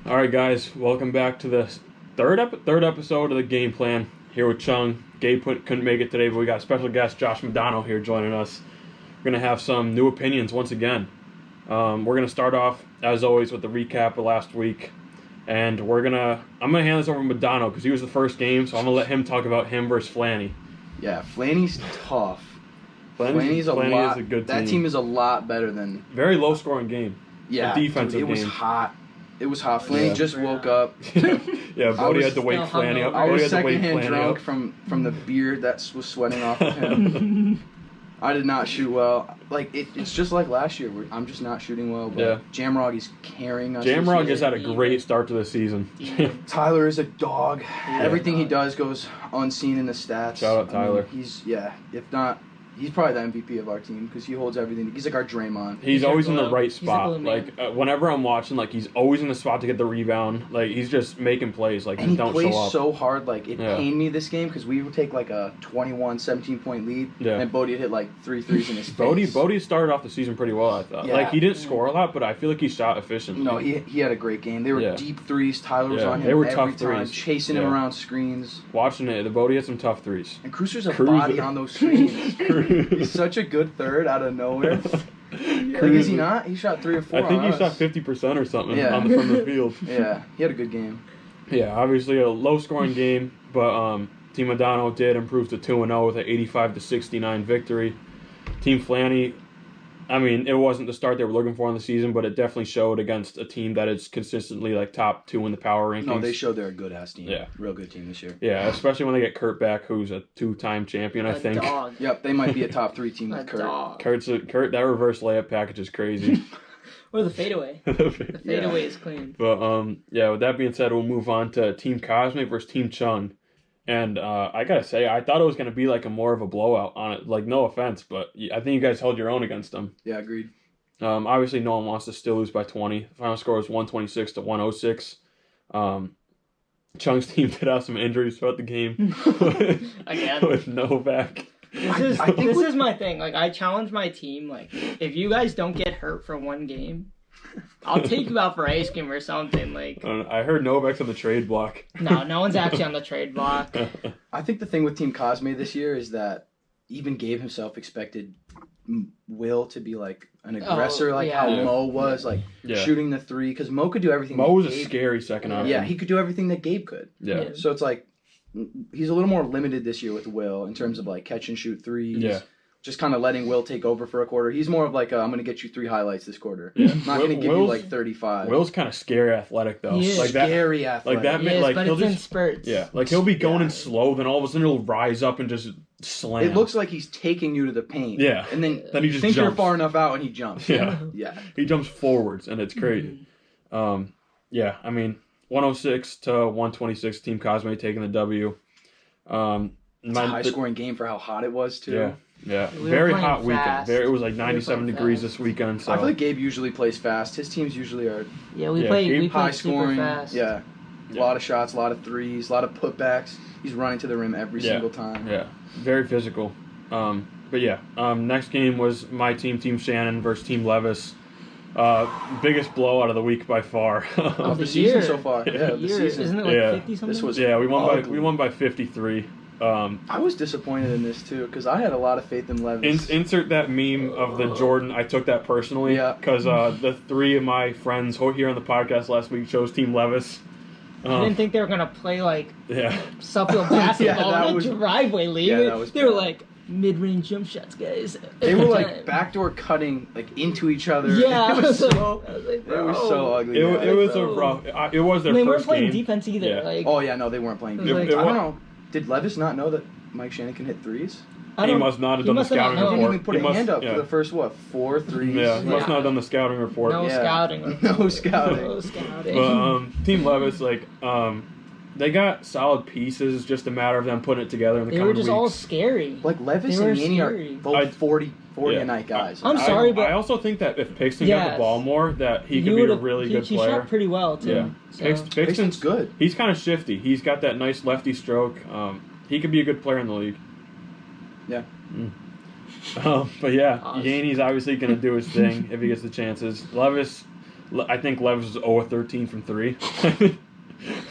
All right, guys, welcome back to the third episode of the Game Plan. Here with Chung. Gabe couldn't make it today, but we got special guest Josh Mudano here joining us. We're gonna have some new opinions once again. We're gonna start off as always with the recap of last week, and I'm gonna hand this over to Mudano because he was the first game, so I'm gonna let him talk about him versus Flanny. Yeah, Flanny's tough. Flanny is a good team. That team is a lot better than very low scoring game. Yeah, a defensive dude, it was game. hot. It was hot. Flanny just woke up. Yeah, Bodie had to wake Flanny up. I was secondhand drunk from the beer that was sweating off of him. I did not shoot well. It's just like last year. I'm just not shooting well. But Jamrog is carrying us. Jamrog has had a great start to the season. Tyler is a dog. Everything he does goes unseen in the stats. Shout out Tyler. He's probably the MVP of our team because he holds everything. He's like our Draymond. He's always in the right spot. Whenever I'm watching, he's always in the spot to get the rebound. He's just making plays. And he plays so hard. It pained me this game because we would take a 21, 17-point lead, and Bodie hit 3 threes in his face. Bodie started off the season pretty well, I thought. Yeah. He didn't score a lot, but I feel like he shot efficiently. No, he had a great game. They were deep threes. Tyler was on him they were every tough time, threes. chasing him around screens. Watching it, the Bodie had some tough threes. And Cruiser's a body on those screens. He's such a good third out of nowhere. Is he not? He shot 3 or 4. I think he shot 50% or something from the field. Yeah, he had a good game. Yeah, obviously a low-scoring game, but Team Mudano did improve to 2-0 with an 85-69 victory. Team Flanny, it wasn't the start they were looking for in the season, but it definitely showed against a team that is consistently top 2 in the power rankings. No, they showed they're a good-ass team. Yeah. Real good team this year. Yeah, especially when they get Kurt back, who's a 2-time champion, I think. Dog. Yep, they might be a top 3 team with Kurt. Dog. Kurt, that reverse layup package is crazy. Or the fadeaway. The fadeaway is clean. But, with that being said, we'll move on to Team Cosme versus Team Chung. And I gotta say, I thought it was gonna be a more of a blowout on it. No offense, but I think you guys held your own against them. Yeah, agreed. Obviously, no one wants to still lose by 20. The final score was 126-106. Chung's team did have some injuries throughout the game. Again. With Novak. This is my thing. I challenge my team. If you guys don't get hurt for one game, I'll take you out for ice cream or something. I heard Novak's on the trade block. No one's actually on the trade block. I think the thing with Team Cosme this year is that even Gabe himself expected Will to be an aggressor, how Mo was, shooting the 3, because Mo could do everything. Mo was a scary second option. Yeah, he could do everything that Gabe could. Yeah. So it's he's a little more limited this year with Will in terms of catch and shoot 3s. Yeah. Just kind of letting Will take over for a quarter. He's more of I'm going to get you 3 highlights this quarter. Yeah. I'm not going to give you 35. Will's kind of scary athletic though. He is scary athletic. But it's in spurts. Yeah, he'll be going in slow, then all of a sudden he'll rise up and just slam. It looks like he's taking you to the paint. Yeah. And then he just think jumps. you're far enough out and he jumps. Yeah. Yeah. He jumps forwards and it's crazy. 106 to 126, Team Cosme taking the W. It's a high-scoring game for how hot it was, too. Yeah. We Very were hot fast. weekend. It was 97 degrees fast. this weekend. So I feel like Gabe usually plays fast. His teams usually are We play high super scoring. fast. Yeah. A lot of shots, a lot of 3s, a lot of putbacks. He's running to the rim every single time. Yeah. Very physical. Next game was my team, Team Shannon versus Team Levis. Biggest blowout of the week by far. Of the season so far. Yeah, The the year. season. Isn't it 50 something? This was we won by 53. I was disappointed in this too because I had a lot of faith in Levis. Insert that meme of the Jordan. I took that personally because the 3 of my friends here on the podcast last week chose Team Levis. I didn't think they were gonna play Suffield basketball that in a was- driveway league. Yeah, that was they were bad. mid-range jump shots, guys. They were backdoor cutting into each other. Yeah, It was they were so ugly. It was a rough. It was their they first weren't playing game. defense either. Yeah. No, they weren't playing It was defense. like- I don't know. Did Levis not know that Mike Shannon can hit 3s? He must not have done the scouting He report. didn't even put He a hand up for the first 4 3s. Yeah, he must not have done the scouting report. No scouting. No scouting. No scouting. But Team Levis, they got solid pieces. Just a matter of them putting it together in the They coming were just weeks. all scary. Levis They were and Yanni scary. are both 40 a night guys. I'm sorry, but I also think that if Pixton got the ball more, that he could be a really good he player. shot pretty well too. Yeah, So. Pixton's good. He's kind of shifty. He's got that nice lefty stroke. He could be a good player in the league. Yeah. But Yanni's obviously going to do his thing if he gets the chances. Levis I think Levis is 0-13 from 3.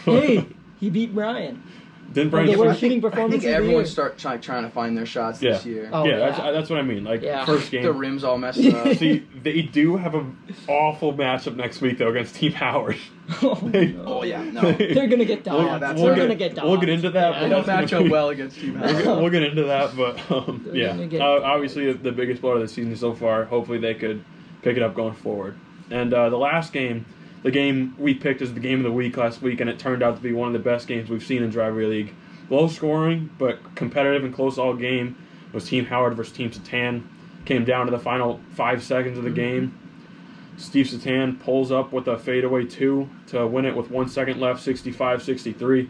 Hey, he beat Brian. Didn't Brian They get were first? shooting I performance think of the everyone's year. trying to find their shots this year. Oh, yeah, yeah. That's what I mean. Like, Yeah. first game. The rim's all messed up. See, they do have an awful matchup next week, though, against Team Howard. Oh, They- no. Oh, yeah, no. They're gonna get dogs. Yeah, that's They're right. gonna get dogs. We'll get into that. Yeah. They but don't that's match gonna up be- well against Team Howard. We'll get into that, but They're yeah. gonna get Obviously, the biggest blow of the season so far. Hopefully, they could pick it up going forward. And the last game, the game we picked as the game of the week last week, and it turned out to be one of the best games we've seen in Driveway League. Low scoring, but competitive and close all game was Team Howard versus Team Satan. Came down to the final 5 seconds of the game. Steve Satan pulls up with a fadeaway 2 to win it with 1 second left, 65-63.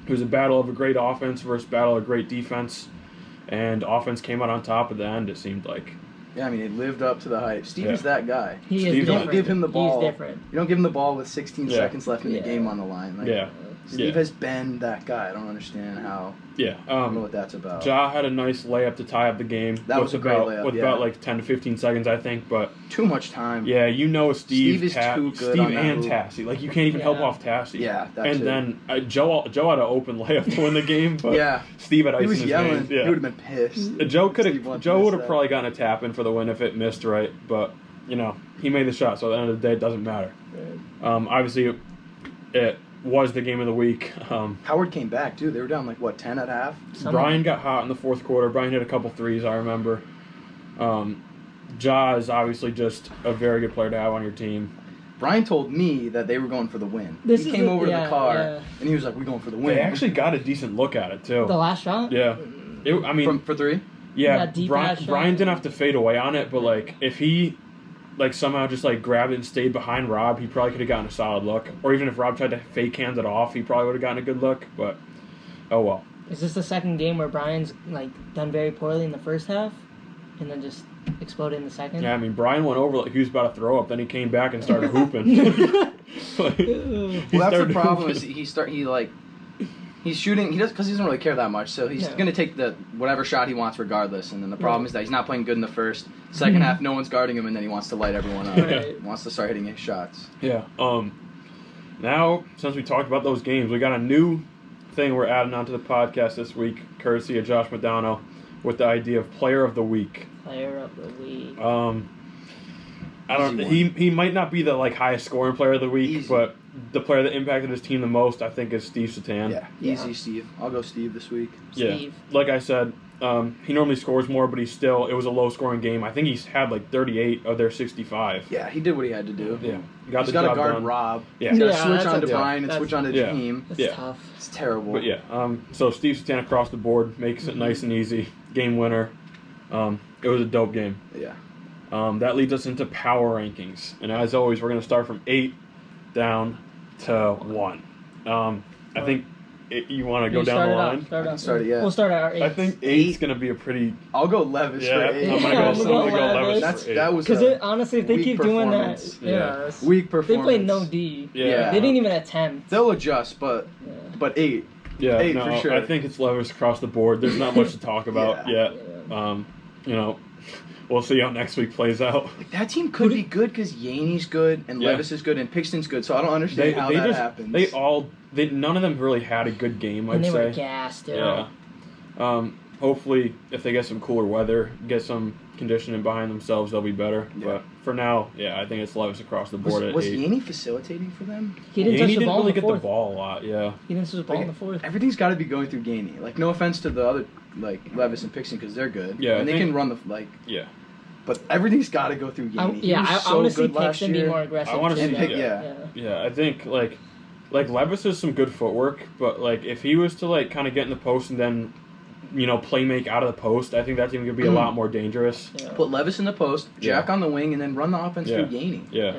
It was a battle of a great offense versus battle of great defense, and offense came out on top at the end, it seemed like. Yeah, I mean, it lived up to the hype. Steve is that guy. He is Steve- You different. don't give him the ball. He's different. You don't give him the ball with 16 Yeah. seconds left in the Yeah. game on the line. Like, Yeah. Steve Yeah. has been that guy. I don't understand how. Yeah. I don't know what that's about. Ja had a nice layup to tie up the game. That was with a great about, layup, with yeah. about like 10 to 15 seconds, I think. But Too much time. yeah, you know Steve Steve is too good Steve on that and hoop. Tassie. Like you can't even help Yeah. off Tassie. Yeah, that and too. then Joe had an open layup to win the game, but Yeah. Steve had ice He was in his yelling. hands. Yeah. He would have been pissed. Joe could Steve have. wanted Joe to would miss have that. probably gotten a tap in for the win if it missed right, but you know he made the shot. So at the end of the day, it doesn't matter. Obviously, it was the game of the week. Howard came back too. They were down like what 10 at half. Brian got hot in the fourth quarter. Brian hit a couple threes, I remember. Ja is obviously just a very good player to have on your team. Brian told me that they were going for the win. This he is came the- over to yeah, the car yeah. and he was like, "We're going for the win." They actually got a decent look at it too. The last shot? Yeah. I mean, for 3. yeah. That deep Brian, ass shot. Brian didn't have to fade away on it, but like if he like somehow just like grabbed it and stayed behind Rob, he probably could have gotten a solid look. Or even if Rob tried to fake hand it off, he probably would have gotten a good look. But oh well. Is this the second game where Brian's like done very poorly in the first half, and then just exploded in the second? Yeah, I mean Brian went over like he was about to throw up, then he came back and started hooping. Like, Well, that's the started problem. hooping. Is he's shooting. He doesn't really care that much. So he's Yeah. gonna take the whatever shot he wants regardless. And then the problem is that he's not playing good in the first. Second half, no one's guarding him, and then he wants to light everyone up. Right. He wants to start hitting his shots. Yeah. Now, since we talked about those games, we got a new thing we're adding onto the podcast this week, courtesy of Josh Mudano, with the idea of Player of the Week. Player of the week. I don't. Easy He might not be the like highest scoring player of the week, Easy. but the player that impacted his team the most, I think, is Steve Satan. Yeah, easy, Steve. I'll go Steve this week. Yeah. Steve. Like I said, he normally scores more, but it was a low scoring game. I think he's had like 38 of their 65. Yeah, he did what he had to do. Yeah. He's Got the got to job guard done. Rob. Yeah. He's got to Yeah, switch that's on to a- Brian and that's- switch on to Yeah. team. That's Yeah. tough. It's terrible. But yeah, so Steve Satan across the board makes it nice and easy. Game winner. It was a dope game. Yeah. That leads us into power rankings. And as always, we're going to start from 8 down to 1. I think you want to go down the line? Start I can off. start it, yeah. We'll start at our 8. I think 8's going to be a pretty... I'll go Levis Yeah, for 8. I'm going Yeah, to I'm go gonna go Levis Levis. for 8. That was Because a honestly, if they weak keep doing that, performance. Yeah. that's- weak they performance. played no D. Yeah. They didn't even attempt. They'll adjust, but Yeah. 8. Yeah, 8 no, for sure. I think it's Levis across the board. There's not much to talk about Yeah. yet. We'll see how next week plays out. That team could be good because Yaney's good and Yeah. Levis is good and Pixton's good. So I don't understand how that happens. None of them really had a good game, And I'd they say. were gassed, Yeah. Hopefully, if they get some cooler weather, get some conditioning behind themselves, they'll be better. Yeah. But for now, yeah, I think it's Levis across the board was at 8. Yaney facilitating for them? He didn't Yaney touch the didn't ball really in the get the fourth. ball a lot, yeah. He didn't touch the ball Like, in the fourth. Everything's got to be going through Yaney. Like, no offense to the other, like, Levis and Pixton because they're good. Yeah, And I they think- can run the, like, Yeah. but everything's got to go through Yaney. He was I so want to see good last Pixton be year. more aggressive. I wanna too, see- though. yeah. Yeah, I think, like Levis has some good footwork, but, like, if he was to, like, kind of get in the post and then, play make out of the post, I think that team could be a lot more dangerous. Yeah. Put Levis in the post, Jack on the wing, and then run the offense Yeah. through Yaney. Yeah.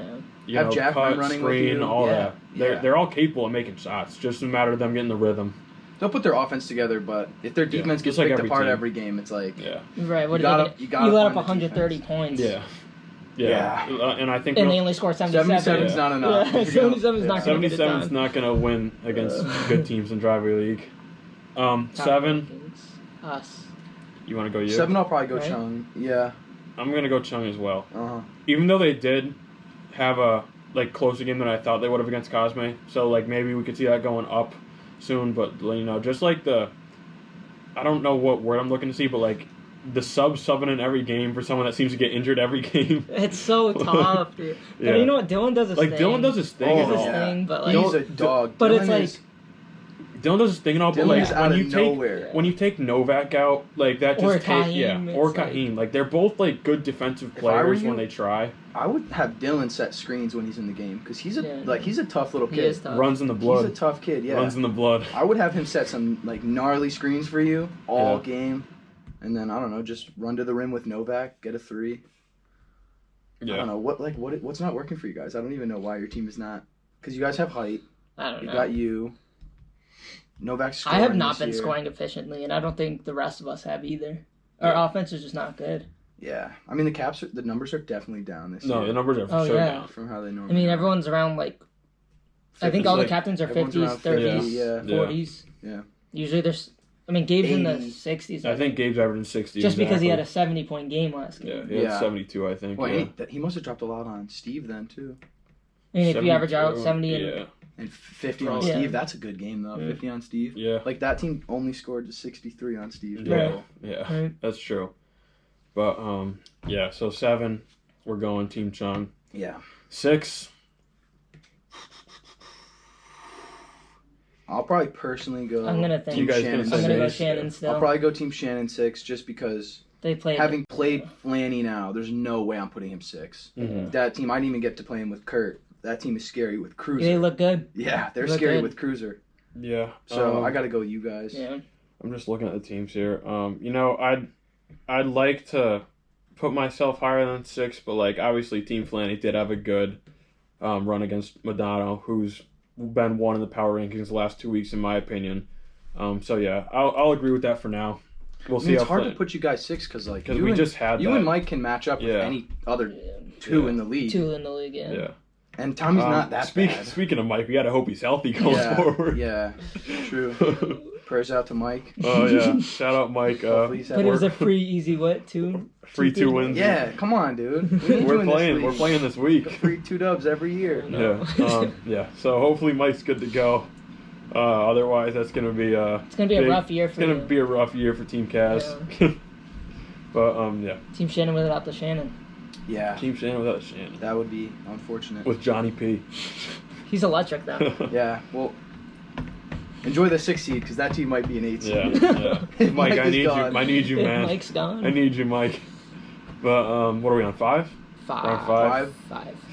Yeah. Have Jack cut, running with screen, you. all Yeah. that. Yeah. They're all capable of making shots. Just a matter of them getting the rhythm. They'll put their offense together, but if their defense gets Just like picked every apart team. every game, it's like Yeah. Right. What You are gotta- they you gonna- gotta let find up the 130 defense. points. Yeah. Yeah. And I think And they only scored 77. 77's not enough. Yeah, 77 is not going to get it 77 is done. not going to win against good teams in Driveway League. 7, Us. you want to go you? 7, I'll probably go Right. Chung. Yeah. I'm going to go Chung as well. Uh-huh. Even though they did have a like closer game than I thought they would have against Cosme. So like maybe we could see that going up soon. But you know, just like I don't know what word I'm looking to see, but like the subbing in every game for someone that seems to get injured every game. It's so tough, dude. But you know what? Dylan does his thing. Like Dylan does his thing. He does his thing, but like he's a dog. But Dylan it's like. Dylan does his thing and all, but like when you take Novak out, like that just or Kahim, like they're both like good defensive players when they try. I would have Dylan set screens when he's in the game because he's a tough little kid. He is tough. Runs in the blood. He's a tough kid. Yeah, runs in the blood. I would have him set some like gnarly screens for you all game, and then I don't know, just run to the rim with Novak, get a 3. Yeah. I don't know what's not working for you guys. I don't even know why your team is not, because you guys have height. I don't know. You got you. Novak's scoring I have not been year. scoring efficiently, and I don't think the rest of us have either. Our offense is just not good. Yeah, I mean the numbers are definitely down this year. No, the numbers are for sure down from how they normally. I mean, everyone's around like. 50s, I think all the captains are 50s, 30s, 40s. Yeah. Usually there's. I mean, Gabe's 80. in the 60s. I think Gabe's averaging 60. Just because he had a 70-point game last game. Yeah, he had 72, I think. Well, he must have dropped a lot on Steve then too. I mean, if you average out 70 and 50 on Steve, that's a good game though. 50 on Steve. Yeah. Like that team only scored 63 on Steve. Yeah. That's true. But so 7, we're going Team Chung. Yeah. 6. I'll probably personally go. I'm gonna think. You guys I'm gonna go Shannon still. I'll probably go Team Shannon 6 just because they played. Having played Flanny now, there's no way I'm putting him 6. Mm-hmm. That team, I didn't even get to play him with Kurt. That team is scary with Cruiser. They look good. Yeah, they're scary with Cruiser. Yeah. So I got to go you guys. Yeah. I'm just looking at the teams here. You know, I'd like to put myself higher than 6, but like obviously Team Flanny did have a good run against Mudano, who's been one in the power rankings the last 2 weeks in my opinion. So yeah, I'll agree with that for now. We'll see. It's hard to put you guys 6 because we just had you and Mike can match up with any other 2 in the league. 2 in the league, yeah. And Tommy's not that bad. Speaking of Mike, we gotta hope he's healthy going forward. Yeah, true. Prayers out to Mike. Oh yeah, shout out Mike. But it was a free, easy two? Free 2 wins. Yeah, come on, dude. We're playing this week. Free 2 dubs every year. Yeah. So hopefully Mike's good to go. Otherwise, that's gonna be it's gonna be a rough year for. It's gonna be a rough year for Team Kaz. Yeah. But yeah. Team Shannon without the Shannon. Yeah. Team Shannon without Shannon. That would be unfortunate. With Johnny P. He's electric though. Yeah. Well, enjoy the 6 seed because that team might be an 8 seed. Yeah. Mike, I need you. I need you, man. Mike's gone. I need you, Mike. But what are we on? 5? 5.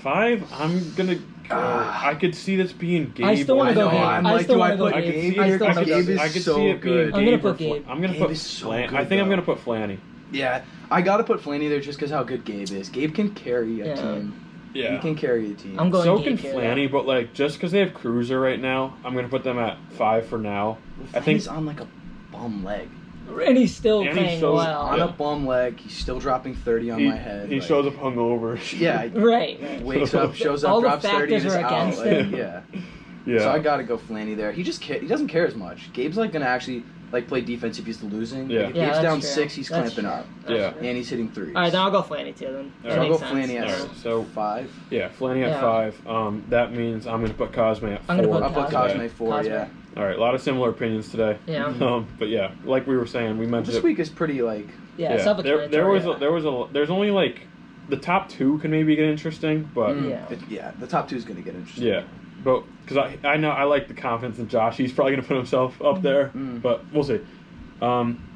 5. I'm gonna. I could see this being Gabe. I still want to go Gabe. I still want to put Gabe here because Gabe is so good. I'm gonna put Gabe. I'm gonna put Flanny. I think I'm gonna put Flanny. Yeah, I gotta put Flanny there just because how good Gabe is. Gabe can carry a team. Yeah. He can carry a team. I'm going so Gabe can Flanny, but like just because they have Cruiser right now, I'm gonna put them at 5 for now. I think he's on like a bum leg. And he's still playing well. On a bum leg, he's still dropping 30 on my head. He shows up hungover. Yeah. Right. Wakes up, shows up, all drops 30 and is out. Him. Yeah. So I gotta go Flanny there. He doesn't care as much. Gabe's like gonna actually like play defense if he's losing. Yeah. Like, if Gabe's down 6, he's that's clamping up. Yeah. And he's hitting 3s. All right, then I'll go Flanny too then. So I'll go Flanny at so 5. Yeah, Flanny at 5. That means I'm gonna put Cosme at 4. I'll put Cosme 4. Yeah. All right, a lot of similar opinions today. Yeah. But yeah, like we were saying, we mentioned this week is pretty like. Self-explanatory. There's only like the top 2 can maybe get interesting, but the top 2 is gonna get interesting. Yeah, but because I know I like the confidence in Josh, he's probably gonna put himself up there, but we'll see.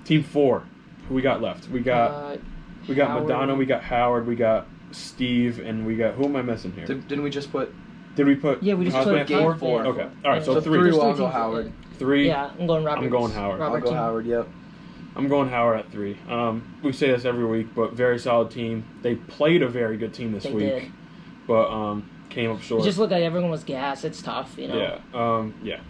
Team 4, who we got left? We got Madonna, we got Howard, we got Steve, and we got who am I missing here? Didn't we just put? Did we put? Yeah, we just Cosme put at 4? 4. Okay, all right. So 3. 3. I'll go Howard. 3. Yeah, I'm going Robert. I'm going Howard. I'll go Howard. Yep. I'm going Howard at 3. We say this every week, but very solid team. They played a very good team this week, did. but came up short. It just looked like everyone was gassed. It's tough, you know. Yeah. Yeah.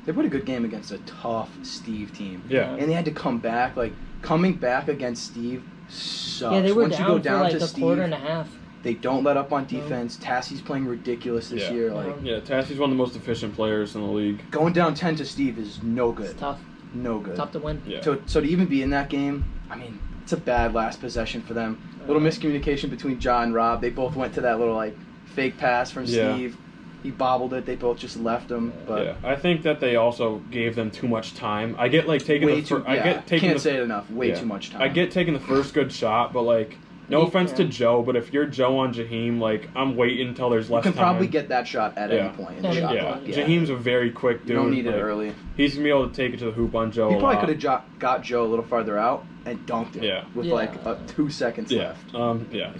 They put a good game against a tough Steve team. Yeah. And they had to come back. Like coming back against Steve sucks. Yeah, they were Once down you go down for like to a Steve, quarter and a half. They don't let up on defense. Tassie's playing ridiculous this year. Like yeah, Tassie's one of the most efficient players in the league. Going down 10 to Steve is no good. It's tough. No good. Tough to win. Yeah. So to even be in that game, I mean, it's a bad last possession for them. Little miscommunication between John and Rob. They both went to that little like fake pass from Yeah. Steve. He bobbled it. They both just left him. But Yeah, I think that they also gave them too much time. I get like taking way the too. I get taking can't the, say it enough. Way yeah. too much time. I get taking the first good shot, but like no offense to Joe, but if you're Joe on Jaheim, like I'm waiting until there's less You can time. probably get that shot at any point in the shot Yeah, clock. Jaheim's a very quick dude. You don't need it like, early. He's gonna be able to take it to the hoop on Joe. He a probably lot. could have got Joe a little farther out and dunked it. Yeah. With like 2 seconds Yeah, left. yeah.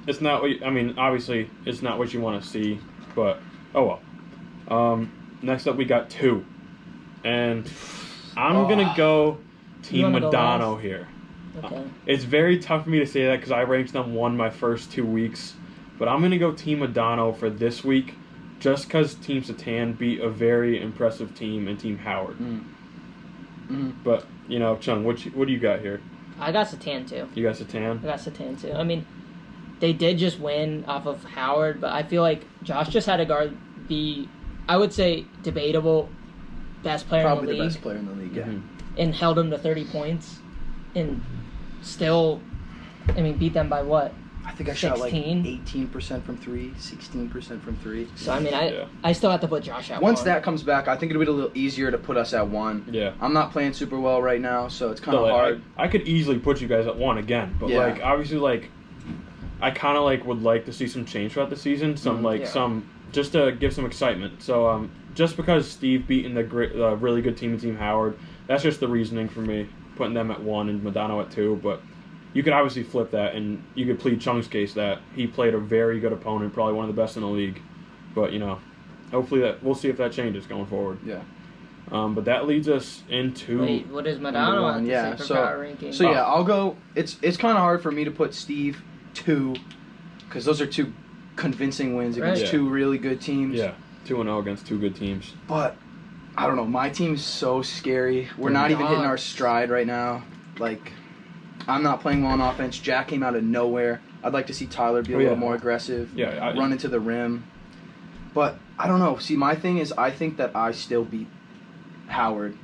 It's not what I mean. Obviously, it's not what you want to see, but oh well. Next up, we got 2, and I'm gonna go Team Mudano here. Okay. It's very tough for me to say that because I ranked them 1 my first 2 weeks, but I'm gonna go Team Mudano for this week, just because Team Satan beat a very impressive team in Team Howard. But you know, Chung, what do you got here? I got Satan too. You got Satan? I got Satan too. I mean, they did just win off of Howard, but I feel like Josh just had to guard the, I would say, debatable best player Probably in the the league. best player in the league, yeah. And held him to 30 points. And still, I mean, beat them by what? I think I shot like 16? 18% from 3, 16% from 3. So, I mean, I still have to put Josh at Once 1. that comes back, I think it'll be a little easier to put us at 1. Yeah. I'm not playing super well right now, so it's kind of No, hard. I could easily put you guys at 1 again, but Yeah. like obviously like I kind of like would like to see some change throughout the season, some just to give some excitement. So just because Steve beating the really good team in Team Howard, that's just the reasoning for me putting them at 1 and Mudano at 2. But you could obviously flip that, and you could plead Chung's case that he played a very good opponent, probably one of the best in the league. But you know, hopefully we'll see if that changes going forward. Yeah. But that leads us into Wait, what does Mudano have to Yeah, say for power ranking? So yeah, I'll go. It's kind of hard for me to put Steve 2, because those are 2 convincing wins against Right. 2 really good teams. Yeah, 2-0 against 2 good teams. But I don't know. My team's so scary. We're not even hitting our stride right now. Like, I'm not playing well on offense. Jack came out of nowhere. I'd like to see Tyler be a little more aggressive. Yeah, run into the rim. But I don't know. See, my thing is, I think that I still beat Howard.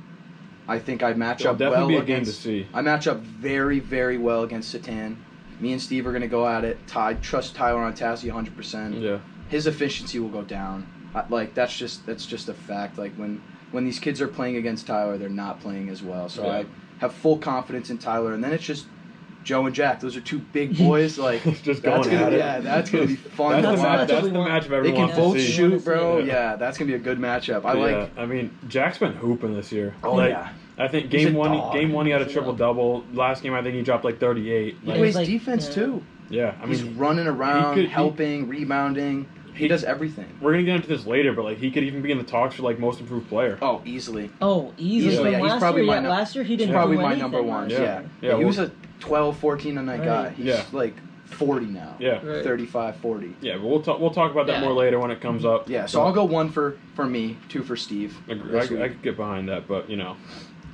I think I match up well definitely be a against. game to see. I match up very, very well against Satan. Me and Steve are gonna go at it. Trust Tyler on Tassie 100%. Yeah. His efficiency will go down. That's just a fact. Like when these kids are playing against Tyler, they're not playing as well. So I have full confidence in Tyler, and then it's just Joe and Jack. Those are 2 big boys. Like just that's going gonna, at it. Yeah, that's gonna be fun. That's to watch. the matchup everyone They can wants to both see. shoot, bro. Yeah. Yeah, that's gonna be a good matchup. I mean, Jack's been hooping this year. Oh yeah. I think He's game a one, dog. he had a triple double. Last game, I think he dropped like 38. He Like, plays like- defense yeah. too. yeah, I He's mean, running around, he- helping, rebounding. He does everything. we're gonna get into this later, but like he could even be in the talks for like most improved player. Oh, easily. Oh, easily. Easily, From yeah, he's last probably year, my last year he He's didn't probably do my anything number 1. last Yeah. year. Yeah, He was a 12, 14 a night guy. Right. He's Yeah. like 40 now. Yeah, Right. 35, 40. yeah, but we'll talk about that Yeah. more later when it comes up. Yeah, so I'll go 1 for me, 2 for Steve. Agree. this week. I could get behind that, but you know,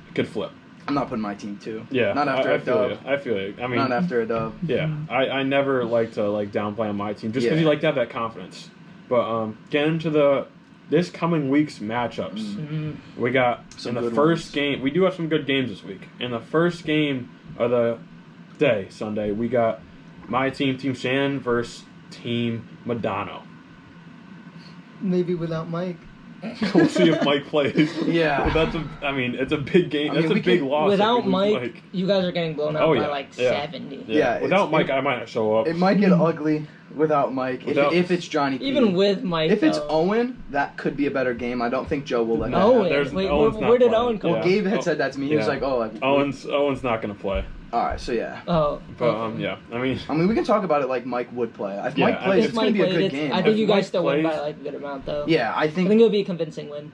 it could flip. I'm not putting my team 2. Yeah, Not after I a feel dub. you. I feel you. I mean, Not after a dub. yeah, I never like to like downplay on my team just because Yeah. you like to have that confidence. But getting into this coming week's matchups, we got Some in the good first ones. game. We do have some good games this week. In the first game of the day, Sunday, we got my team, Team Shannon, versus Team Mudano. Maybe without Mike. We'll see if Mike plays. Yeah. But it's a big game. I mean, That's a we big can- loss. if Without we lose Mike, you guys are getting blown out Oh, by yeah. like Yeah. 70. Yeah, Without it's- Mike, I might not show up. It might get ugly without Mike. If it's Johnny P. Even with Mike, If it's though. Owen, that could be a better game. I don't think Joe will let that Owen. happen. Wait, Owen's where not did playing. Owen come Yeah. from? Gabe had said that to me. He was Yeah. like, "Oh, like, Owen's not gonna play. all right, so yeah." Oh, But okay. yeah, I mean, I mean, we can talk about it like Mike would play. If Yeah, Mike I plays, think it's going to be a Mike good played, game. I think If you guys Mike still win plays- by like a good amount, though. Yeah, I I think think it'll be a convincing win,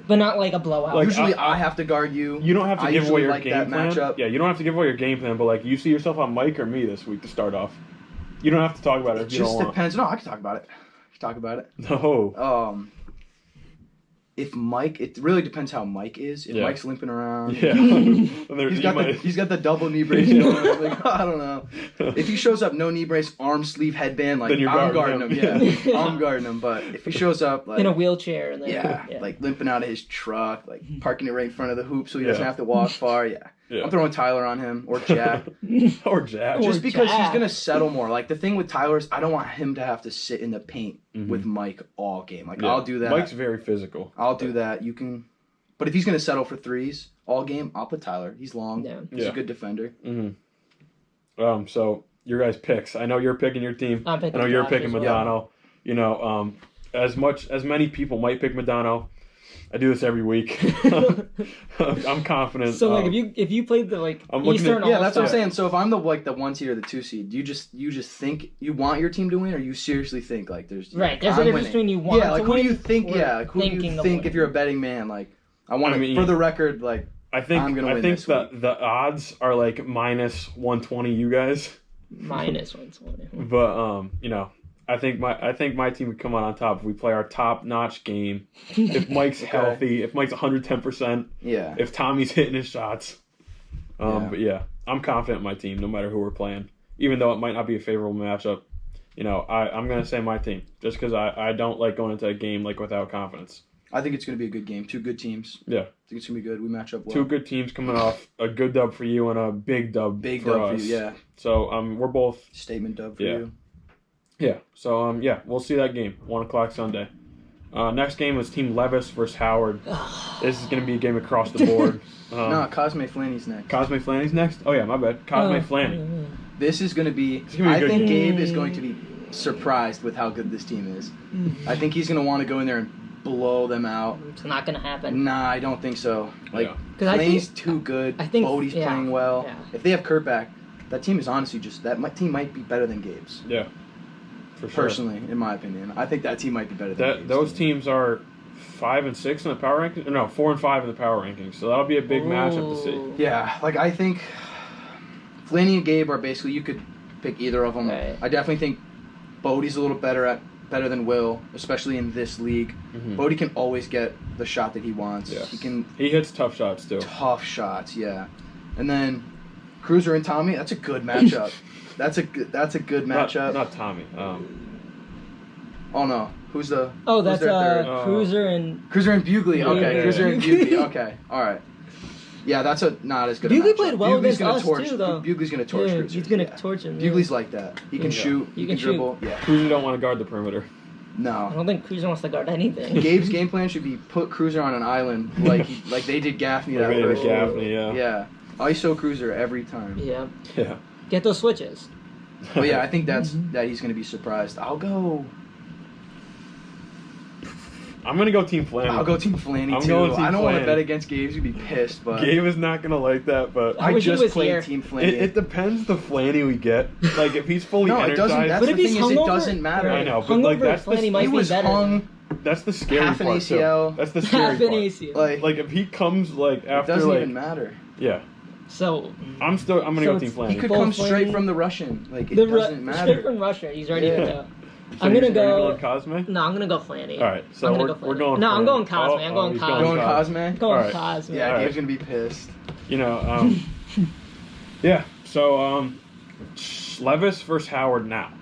but not like a blowout. Like, usually I- I have to guard you. you don't have to I give away usually your like game that plan. matchup. Yeah, you don't have to give away your game plan, but like you see yourself on Mike or me this week to start off. You don't have to talk about it It if you don't just want. depends. No, I can talk about it. I can talk about it. No. If Mike, it really depends how Mike is. If Yeah. Mike's limping around, Yeah. he's got the double knee brace. On. Like, I don't know. If he shows up no knee brace, arm sleeve, headband, like Then you're I'm guarding guarding him. him. Yeah, I'm guarding him. But if he shows up like in a wheelchair, and then like limping out of his truck, like parking it right in front of the hoop so he doesn't Yeah. have to walk far. Yeah, Yeah. I'm throwing Tyler on him or Jack. or Jack. Just because he's Jack. going to settle more. Like, the thing with Tyler is I don't want him to have to sit in the paint with Mike all game. Like, I'll do that. Mike's very physical. I'll do that. You can... But if he's going to settle for threes all game, I'll put Tyler. He's long. Yeah. He's a good defender. So your guys' picks. I know you're picking your team. I'm picking I know you're Josh picking as well. Mudano. You know, as many people might pick Mudano, I do this every week. I'm confident. So like if you played the like I'm looking Eastern at- Yeah, that's what I'm All-Star- saying. So if I'm the 1 seed or the 2 seed, you just think you want your team to win, or you seriously think like there's Right, there's I'm a difference winning. between you want yeah, like to who do win you think? or Yeah, like who do you thinking of think if winning. you're a betting man? Like I want to, for the record, like I think I'm gonna I win think this the odds are like minus 120. You guys, minus 120. but you know. I think my team would come out on top if we play our top-notch game. If Mike's healthy, if Mike's 110%, yeah, if Tommy's hitting his shots. Yeah. But yeah, I'm confident in my team, no matter who we're playing. Even though it might not be a favorable matchup, you know, I'm gonna say my team just because I don't like going into a game like without confidence. I think it's gonna be a good game. 2 good teams. Yeah, I think it's gonna be good. We match up well. 2 good teams coming off a good dub for you and a big dub Big for dub us. for you. Yeah, So we're both statement dub for Yeah. you. yeah. So yeah, we'll see that game 1:00 Sunday. Next game is Team Levis versus Howard. This is gonna be a game across the board. No, Cosme Flanny's next. Cosme Flanny's next. Oh yeah, my bad. Cosme Flanny. This is gonna be. gonna be a I good think game. Gabe is going to be surprised with how good this team is. I think he's gonna want to go in there and blow them out. It's not gonna happen. Nah, I don't think so. Like, Yeah. 'Cause I Flanny's think- too good. I think- Bodie's yeah, playing well. yeah. If they have Kurt back, that team is honestly just team might be better than Gabe's. Yeah, for sure. Personally, in my opinion, I think that team might be better than Gabe's. Those teams are 5 and 6 in the power rankings. No, 4 and 5 in the power rankings. So that'll be a big matchup to see. Ooh. Yeah, like I think Flanny and Gabe are basically you could pick either of them. Right. I definitely think Bodie's a little better than Will, especially in this league. Mhm. Bodie can always get the shot that he wants. Yes. He can He hits tough shots too. tough shots, yeah. And then Cruiser and Tommy, that's a good matchup. That's a good matchup. Not Tommy. Oh no, who's the? Oh, who's that's their third? Cruiser and Cruiser and Bugley. Okay, Yeah. Cruiser and Bugley. Okay, all right. Yeah, that's not as good. a Bugley matchup. played well Bugley's against gonna us, torch, too, though. Bugley's gonna torch Yeah, Cruiser. he's gonna yeah. torch him. Yeah. Bugley's like that. He can Yeah. shoot. He He can can dribble. Yeah. Cruiser don't want to guard the perimeter. I No. don't think Cruiser wants to guard anything. Gabe's game plan should be put Cruiser on an island like they did Gaffney that Like they did first Gaffney, year. yeah. Yeah. ISO Cruiser every time. Yeah, Yeah. get those switches. But yeah, I think that he's gonna be surprised. I'll go I'm gonna go Team Flanny. Team Flanny I'm too. going Team I don't want to Flanny. bet against Gabe. He's gonna be pissed, but Gabe is not gonna like that, but I I wish he just was played here. Team Flanny. it depends the Flanny we get. Like if he's fully No, it energized. doesn't. That's But the if he's thing is, it hungover- doesn't matter. I know, but like Hungover that's Flanny the, might He be was better. hung that's the scary half an part ACL. too. That's the scary Half an part. ACL. like Like if he comes like it after doesn't like even matter. yeah, So I'm gonna So go it's- Team He Flanny. could Both come straight Flanny- from the Russian. Like it the doesn't straight matter. from Russia. He's ready Yeah. to go. So I'm you're gonna going go. Cosme. No, I'm gonna go Flanny. All right, so I'm gonna we're go Flanny. going. No, I'm Flanny. going Cosme. I'm going he's Cosme. Going Cosme. Going Alright. Cosme. Yeah, Alright. Gabe's gonna be pissed. You know, yeah. So Levis versus Howard now.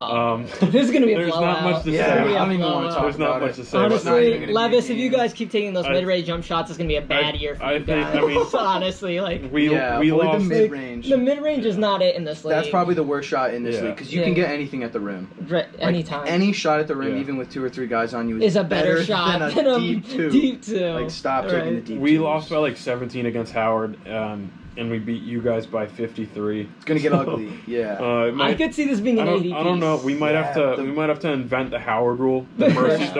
This is gonna be a There's blowout. not much to Yeah, say. It's gonna be a I don't even want to blowout. talk There's not about much it. to say. about It's not that. even Honestly, gonna be a Levis, if you game. guys keep taking those I- mid-range jump shots, it's gonna be a bad year for I you think- guys. I mean- Honestly, like we Yeah, we avoid the lost. mid-range. the mid-range is not it in this league. That's probably the worst shot in this Yeah. league because you Yeah. can get anything at the rim. Like, Anytime Any shot at the rim, Yeah. even with 2 or 3 guys on you, is a better shot than a deep two. Deep two. Like stop taking the Right. deep. We twos. lost by like 17 against Howard, and we beat you guys by 53. It's gonna get ugly. Yeah. It I might, could see this being I an don't, 80 I don't know. We might have Yeah, to. the- We might have to invent the Howard rule, the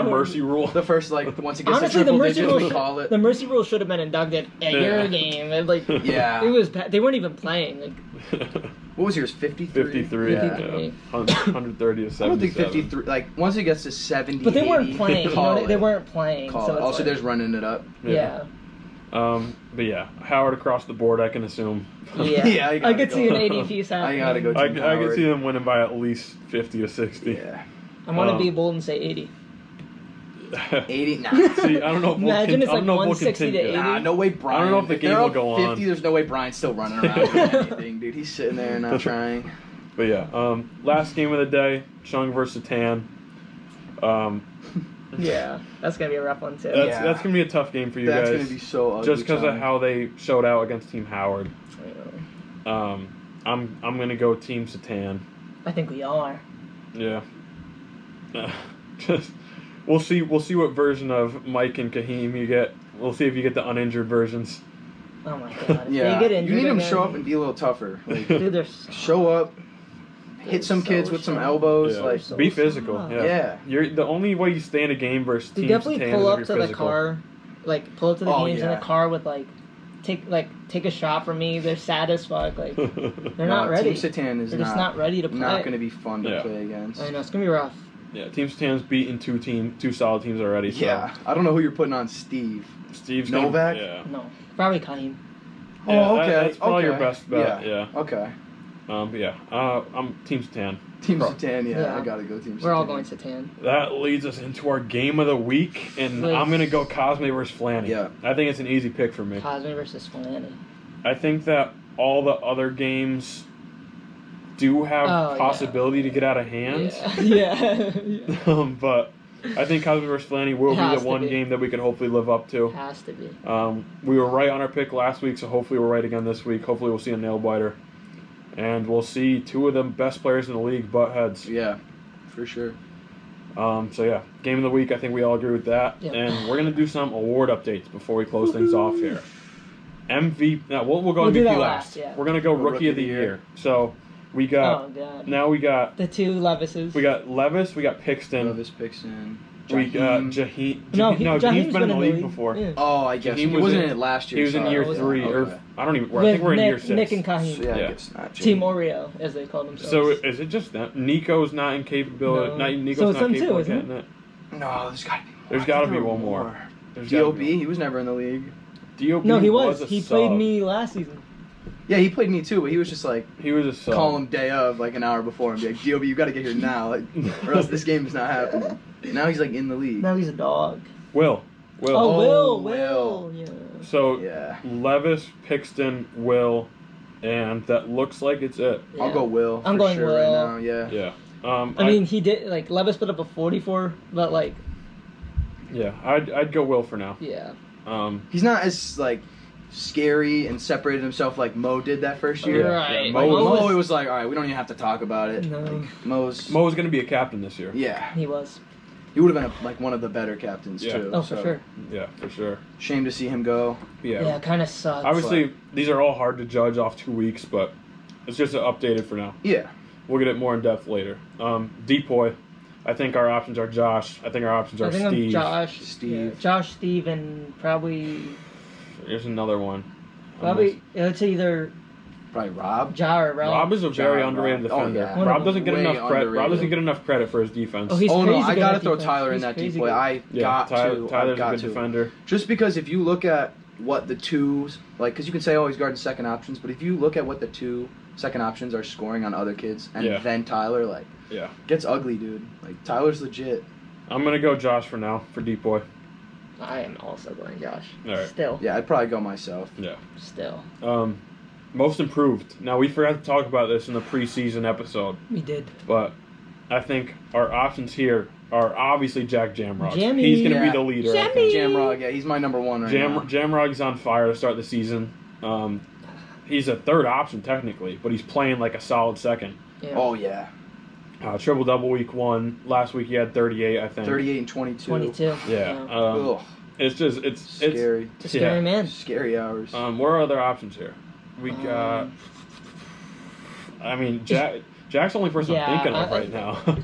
mercy rule. The first once it gets Honestly, to the triple mercy digits, rule. we call it. The mercy rule should have been inducted at Yeah. your game. And, like, Yeah. it was. They weren't even playing. Like, What was yours? 53. 53. Yeah. 53. 130 to 77. I don't think 53. Like once it gets to 70. but they weren't 80, playing. You call know, they it. weren't playing. Call so it. it's Also, like, there's running it up. yeah. But yeah, Howard across the board. I can assume. Yeah. Yeah, you I gotta could go. see an 80 piece happening. I gotta go. I Team can Howard. see them winning by at least 50 to 60. Yeah. I want to be bold and say 80. 80. Nah. See, I don't know if Imagine it's I don't like know if we'll 160 to continue. 80. Nah, no way Brian. I don't know if the If game they're will up go 50, on. there's no way Brian's still running around doing anything, dude. He's sitting there not trying. But yeah, last game of the day, Chung versus Tan. Yeah, that's gonna be a rough one too. That's gonna be a tough game for you That's guys. gonna be so ugly. Just because of how they showed out against Team Howard. I'm gonna go Team Satan. I think we all are. Yeah. Just we'll see what version of Mike and Kaheem you get. We'll see if you get the uninjured versions. Oh my god. If Yeah, they get injured you need them to again, show up and be a little tougher. Like, dude, they're show up, hit some kids with some elbows. Yeah. Like, Be physical. Yeah. You're the only way you stay in a game versus Dude, Team definitely Satan pull is up if to you're the physical. car, like pull up to the games in yeah. a car with take a shot from me. They're sad as fuck. Like they're not ready. Team Satan is They're just not ready to play. Not going to be fun to Yeah. play against. I know it's gonna be rough. Yeah, Team Satan's beaten two solid teams already. So. Yeah, I don't know who you're putting on Steve. Steve's Novak? Yeah. No, probably Kaheem. Yeah, Oh, okay. That's probably your okay. best bet. Yeah. Okay. I'm Team Satan. Team Satan, Yeah. I gotta go Team Satan. We're all going Satan. That leads us into our game of the week, and Like- I'm gonna go Cosme versus Flanny. Yeah. I think it's an easy pick for me. Cosme versus Flanny. I think that all the other games do have possibility to get out of hand. Yeah. But I think Cosme versus Flanny will be Has the to one be. game that we could hopefully live up to. Has to be. We were right on our pick last week, so hopefully we're right again this week. Hopefully we'll see a nail biter. And we'll see two of the best players in the league butt heads. Yeah, for sure. Game of the week, I think we all agree with that. Yep. And we're going to do some award updates before we close things off here. MVP, now we'll go We'll do MVP that last. last, yeah. We're going to go Rookie of the Year. So we got, Oh god. now we got The two Levises. Levis, we got Pixton. Levis Pixton. We got Jaheim. Jaheim. No, Jaheim's been in the league before. Yeah. Oh, I guess Jaheim he was wasn't in- in it last year. He was in so- year Oh, yeah. 3, or Okay. I don't even. I With think we're in Nick, year 6. Nick and Kaheem. So, yeah, Yeah. I guess not. Team Jaheim. Oreo, as they call themselves. So is it just them? Nico's not incapable. No. Nico's So it's not them too, capable of isn't getting it. No, there's gotta be more. There's I gotta think be there one were more. There's gotta D.O.B. be one. He was never in the league. D.O.B. No, he was. a He played sub. me last season. Yeah, he played me too, but he was just like, He was a sub. call him day of, like an hour before, and be like, D.O.B., you gotta get here now, like, or else this game is not happening. Now he's like in the league. Now he's a dog. Will. Oh, Will. Will. Yeah. So Yeah. Levis, Pixton, Will, and that looks like it's it. Yeah. I'll go Will. I'm for going sure Will. right now. Yeah. Yeah. I mean, he did, like, Levis put up a 44, but, like, Yeah. I'd go Will for now. yeah. He's not as like scary and separated himself like Mo did that first year. Right. Yeah, Like, Mo Mo, it was like, all right, we don't even have to talk about it. No. Like, Mo's gonna be a captain this year. yeah, He was. he would have been like one of the better captains Yeah. too. Oh, for so sure. Yeah, for sure. Shame to see him go. Yeah, it kind of sucks. Obviously, these are all hard to judge off 2 weeks, but it's just updated for now. Yeah. We'll get it more in depth later. Depoy. I think our options are Josh. I think our options I are think Steve. I'm Josh. Steve. Yeah, Josh, Steve, and probably Here's another one. it's either Probably Rob. Ja or Rob. Rob is a very Rob. underrated Oh, defender. yeah. Rob doesn't get Way enough credit. Rob underrated. doesn't get enough credit for his defense. Oh, he's Oh no, crazy I good gotta at throw defense. Tyler in He's that crazy deep boy. good. I got to. Tyler's I've a got good to. defender. Just because if you look at what the twos, like, because you can say, oh, he's guarding second options, but if you look at what the 2 second options are scoring on other kids, and Yeah. then Tyler, like, Yeah. gets ugly, dude. Like, Tyler's legit. I'm gonna go Josh for now for Depoy. I am also going Josh. All right. Still. Yeah, I'd probably go myself. Yeah. Still. Most improved. Now we forgot to talk about this in the preseason episode, We did. but I think our options here are obviously Jack Jamrock. Jammy. He's gonna be Yeah. the leader. I Jammy. think. Jamrog, yeah, he's my number 1 right now. Jamrock's on fire to start the season. He's a third option technically, but he's playing like a solid second. Yeah. Oh, yeah. Triple double week 1. Last week he had 38, I think. 38 and 22. 22. Yeah. Ugh, It's just it's scary. It's a scary man. Scary hours. What are other options here? We got. I mean, Jack's the only person Yeah, I'm thinking of right now.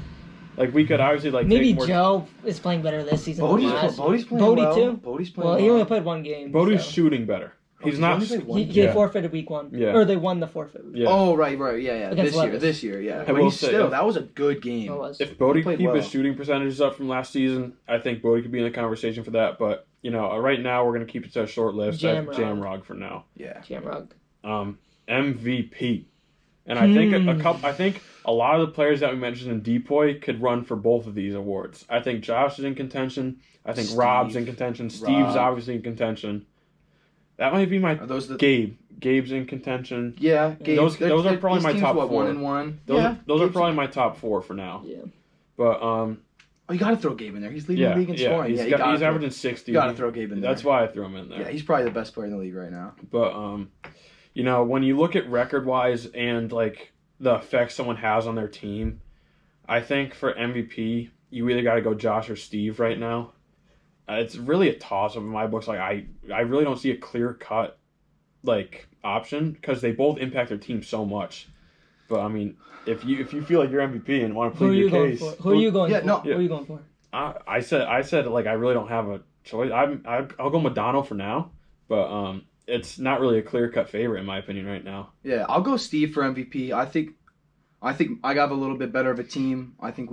Like we could obviously like Maybe take more. Joe is playing better this season than last. Bodie's playing Bodie well. too? Bodie's playing Well, well. he only played 1 game. Bodie's so. shooting better. He's did not. he only play one He, game? they Yeah. forfeited week 1. Yeah. Or they won the forfeit. Yeah. Oh, right, yeah. Against Levis. This year, yeah. I But will he's say, still, if- that was a good game. It was. If Bodie played could keep well. his shooting percentages up from last season, I think Bodie could be in the conversation for that. But right now we're gonna keep it to a short list. That's Jamrog. Jamrog for now. Yeah. Jamrog. MVP, and I think I think a lot of the players that we mentioned in Depoy could run for both of these awards. I think Josh is in contention. I think Steve. Rob's in contention. Steve's Rob. obviously in contention. That might be my Are those the Gabe's in contention. Yeah, Gabe, Those are probably his my team's top what, 4. 1-1. Those Yeah, are Gabe's- probably my top 4 for now. Yeah. But Oh, you got to throw Gabe in there. He's leading the league in scoring. He's averaging 60. You got to throw Gabe in there. That's why I threw him in there. Yeah, he's probably the best player in the league right now. But when you look at record-wise and like the effect someone has on their team, I think for MVP, you either got to go Josh or Steve right now. It's really a toss-up in my books. Like I really don't see a clear-cut like option because they both impact their team so much. But I mean, if you feel like you're MVP and want to plead your case, who are you going for? No. Who are you going for? I said like I really don't have a choice. I'll go Mudano for now, but it's not really a clear-cut favorite in my opinion right now. Yeah, I'll go Steve for MVP. I think I got a little bit better of a team. I think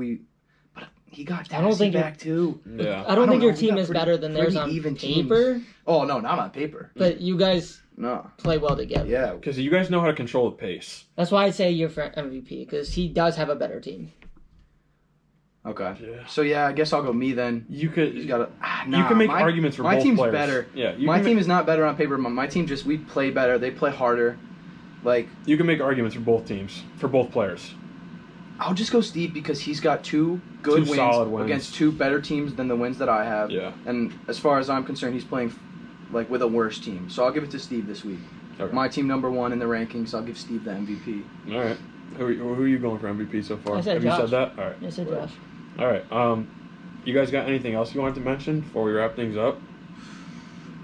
but he got Dynasty back too. Yeah. I don't think your team is better than theirs on even paper. Teams. Oh no, not on paper. But you guys play well together. Yeah, because you guys know how to control the pace. That's why I say you're for MVP because he does have a better team. Okay. Yeah. So yeah, I guess I'll go me then. You could. You gotta. You can make arguments for both players. My team's better. Yeah. My team is not better on paper. My team we play better. They play harder. Like you can make arguments for both teams, for both players. I'll just go Steve because he's got two solid wins against two better teams than the wins that I have. Yeah. And as far as I'm concerned, he's playing like with a worse team. So I'll give it to Steve this week. Okay. My team number 1 in the rankings. I'll give Steve the MVP. All right. Who are you going for MVP so far? I said Have Josh. You said that? All right. I said Josh. All right. You guys got anything else you wanted to mention before we wrap things up?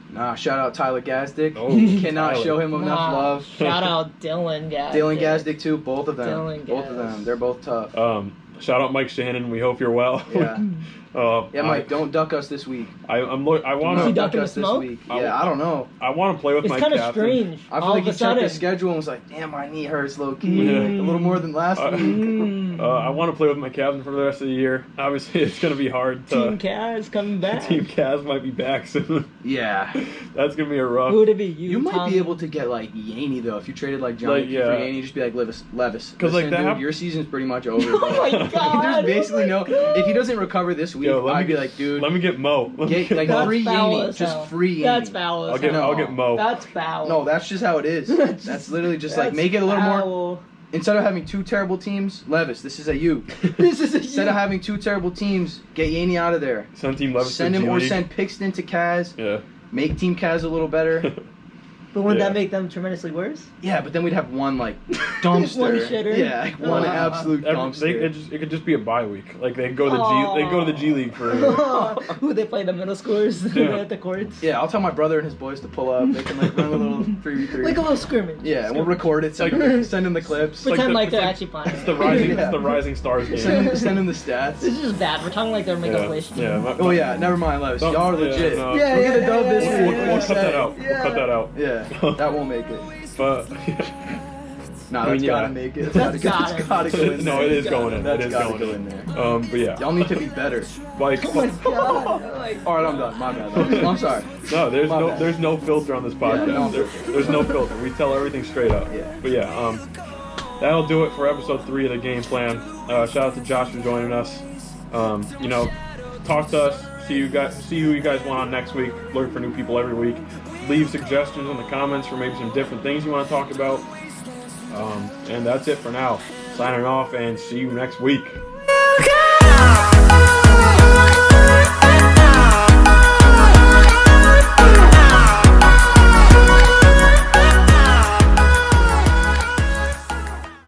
Nah, shout out Tyler Gazdick. Oh, cannot Tyler. show him enough love. Shout out Dylan Gazdick. Dylan Gazdick too, both of them. Both of them. They're both tough. Shout out Mike Shannon. We hope you're well. Yeah. Mike, don't duck us this week. I want he to duck us this week. Yeah, I don't know. I want to play with it's my captain. It's captain. kind of strange. I feel like he checked his schedule and was like, "Damn, my knee hurts low key. Yeah. A little more than last week." I want to play with my captain for the rest of the year. Obviously, it's going to be hard. Team Kaz coming back. Team Kaz might be back soon. Yeah. That's going to be a rough. Who would it be? You might be able to get like Yaney though if you traded like Johnny for Yaney. Just be like Levis. Because like that, dude, your season's pretty much over. Oh my god! There's basically no. If he doesn't recover this week, I'd be like, dude. Let me get Mo. Get like free Yaney, just free Yaney. That's foul. I'll get Mo. That's foul. No, that's just how it is. That's literally just like make it a little more. Instead of having two terrible teams, Levis, this is a you. This is a you. Instead of having two terrible teams, get Yaney out of there. Send Team Levis. Send him or send Pixton to Kaz. Yeah. Make Team Kaz a little better. But wouldn't that make them tremendously worse? Yeah, but then we'd have one like dumpster. One shitter. Yeah, like one absolute dumpster. It could just be a bye week. Like they go to the G League for. Who they play the middle scores at the courts? Yeah, I'll tell my brother and his boys to pull up. They can like run a little 3v3. Like a little scrimmage. Yeah, and we'll record it. Send them the clips. Pretend like they're actually playing. It's the Rising Stars game. Send them the stats. This is just bad. We're talking like they're making a wish. Yeah. Oh yeah, never mind, Levis. Y'all are legit. No. We'll get a dub this week. We'll cut that out. We'll cut that out. Yeah, that won't make it. But that's gotta make it. That's gotta go in there. No, it is going in. That's gotta go in there. But yeah. Y'all need to be better. Like. Oh my god. Alright, I'm done. My bad. I'm sorry. No, there's no filter on this podcast. There's no filter. We tell everything straight up. Yeah. But yeah, that'll do it for episode 3 of the game plan. Shout out to Josh for joining us. Talk to us. See who you guys want on next week. Look for new people every week. Leave suggestions in the comments for maybe some different things you want to talk about. And that's it for now. Signing off and see you next week.